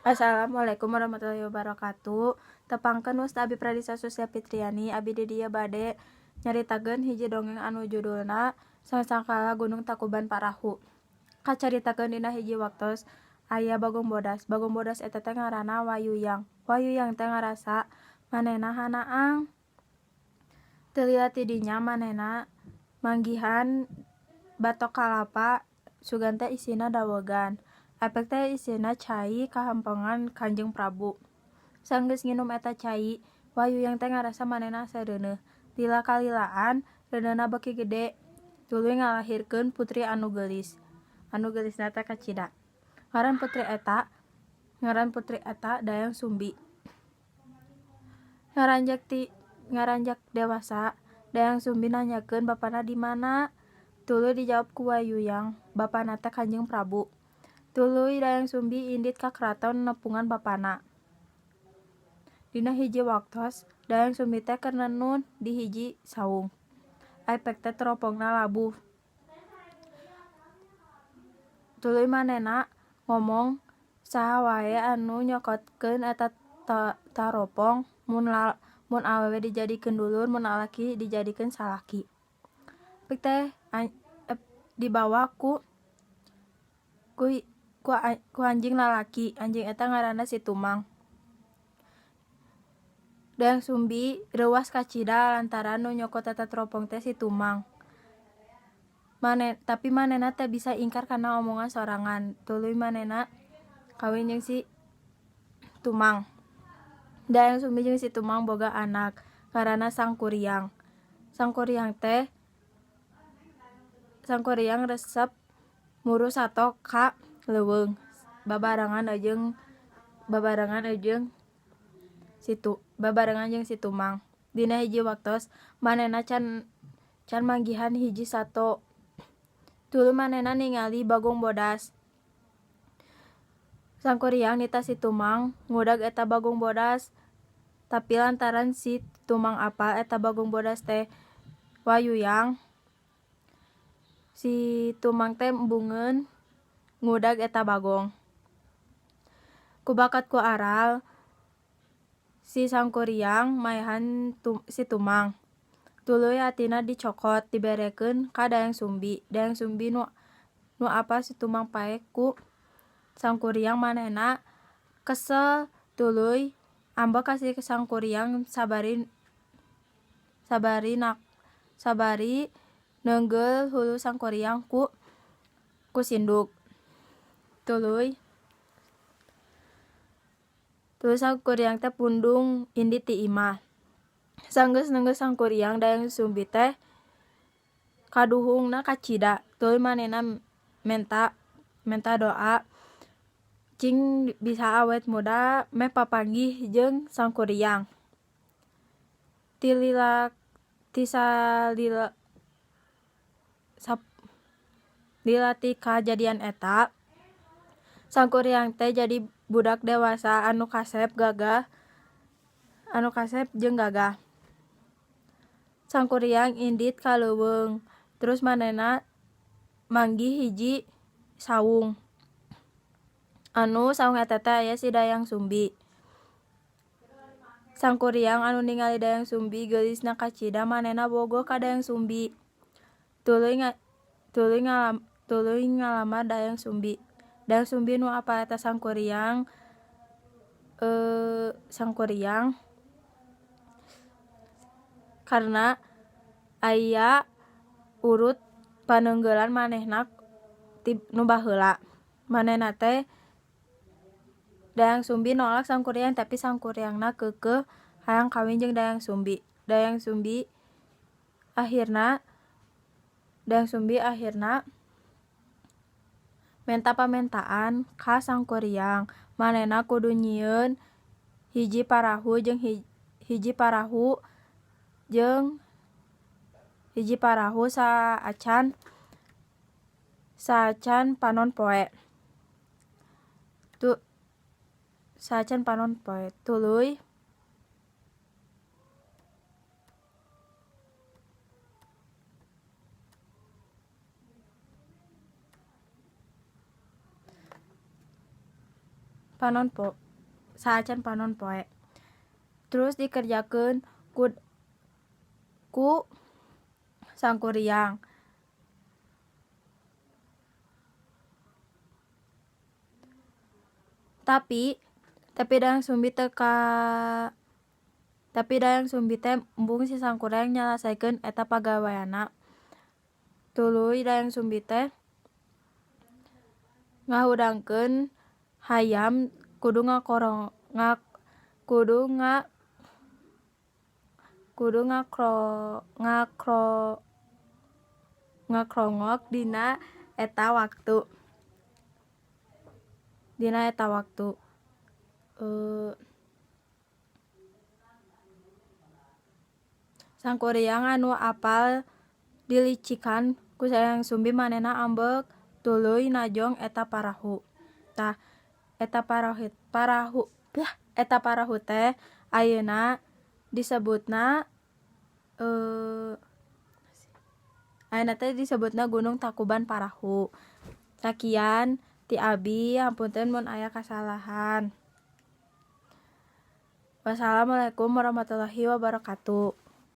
Assalamualaikum warahmatullahi wabarakatuh. Tepangkeun Wasta Abi Pradisa Susya Fitriani. Abi di dieu bade nyaritakeun hiji dongeng anu judulna Sangkala Gunung Tangkuban Parahu. Kacaritakeun dina hiji waktos aya Bagong Bodas. Bagong Bodas eta teh ngaranna Wayuyang. Wayuyang teh ngarasa manehna hanaang. Teu lila ti dinya manehna manggihan batok kalapa sugan teh isina dawegan. Epek teh isina cai kahampongan Kanjeng Prabu. Sanggeus nginum eta cai, Wayuyang teh ngarasa manehna sareuneuh. Lila kalilaan reuneuhna beki gede, tuluy ngalahirkeun putri anu geulis. Anu geulisna teh Kacida. Ngaran putri eta Dayang Sumbi. Ngaranjak dewasa, Dayang Sumbi nanyakeun bapana di mana. Tuluy dijawab ku Wayuyang, bapana teh Kanjeng Prabu. Tuluy Dayang Sumbi indit ka kraton nepungan bapana. Dina hiji waktos, Dayang Sumbi teh keur nenun di hiji saung. Epek teh teropongna labuh. Tuluy manehna ngomong saha wae anu nyokotkeun eta taropong, mun awewe dijadikeun dulur, mun lalaki dijadikeun salaki. Epek teh dibawa ku anjing lalaki. Anjing eta ngaranna si Tumang. Dayang Sumbi reuwas Kacida lantaran nu nyokot eta teropong teh si Tumang. Tapi manehna teu bisa ingkar kana omongan sorangan. Tuluy manehna kawin jeung si Tumang. Dayang Sumbi jeung si Tumang boga anak ngaranna Sangkuriang. Sangkuriang resep muru sato ka leuweung babarengan jeung si Tumang. Dina hiji waktos manehna can manggihan hiji sato. Tuluy manehna ningali Bagong Bodas. Sangkuriang nita si Tumang ngudag eta Bagong Bodas. Tapi lantaran si Tumang apal eta Bagong Bodas teh Wayuyang, si Tumang teh embungeun ngudag eta Bagong. Ku bakat ku aral si Sangkuriang maehan si Tumang. Tuluy atina dicokot diberekeun ka Dayang Sumbi. Dayang Sumbi nu apal si Tumang pae ku Sangkuriang manehna kesel. Tuluy ambek ka si Sangkuriang sabari neunggeul hulu Sangkuriang ku sinduk. Tuluy Sangkuriang teh pundung indit ti imah. Sanggeus neunggeul Sangkuriang, Dayang Sumbi teh kaduhungna Kacida. Tuluy manehna menta doa cing bisa awet muda meh papanggih jeung Sangkuriang. Lila ti kajadian eta, Sangkuriang teh jadi budak dewasa anu kasep jeung gagah. Sangkuriang indit ka leuweung, terus manehna manggih hiji saung. Saung eta teh aya si Dayang Sumbi. Sangkuriang anu ningali Dayang Sumbi geulisna Kacida manehna bogoh ka Dayang Sumbi. Tuluy ngalamar Dayang Sumbi. Dayang Sumbi nu apal eta Sangkuriang karna aya urut paneunggelan manehna nu baheula. Manehna teh Dayang Sumbi nolak Sangkuriang tapi Sangkuriangna keukeuh hayang kawin jeung Dayang Sumbi. Dayang Sumbi akhirna menta pamentaan ka Sangkuriang manehna kudu nyieun hiji parahu saacan panon poe. Tuluy panon po saacan panon poe. Terus dikerjakeun ku sangkuriang. Tapi dayang sumbi embung si sangkuriang nyalasaikeun eta pagaweanna. Tuluy dayang sumbi teh ngahudangkeun hayam kudu ngakrongok dina eta waktu. Sangkuriang anu apal dilicikan ku dayang sumbi manehna ambek tuluy najong eta parahu. Tah eta parahu teh ayeuna disebutna Gunung Tangkuban Parahu. Sakian ti abi, hapunten mun aya kasalahan. Wassalamualaikum warahmatullahi wabarakatuh.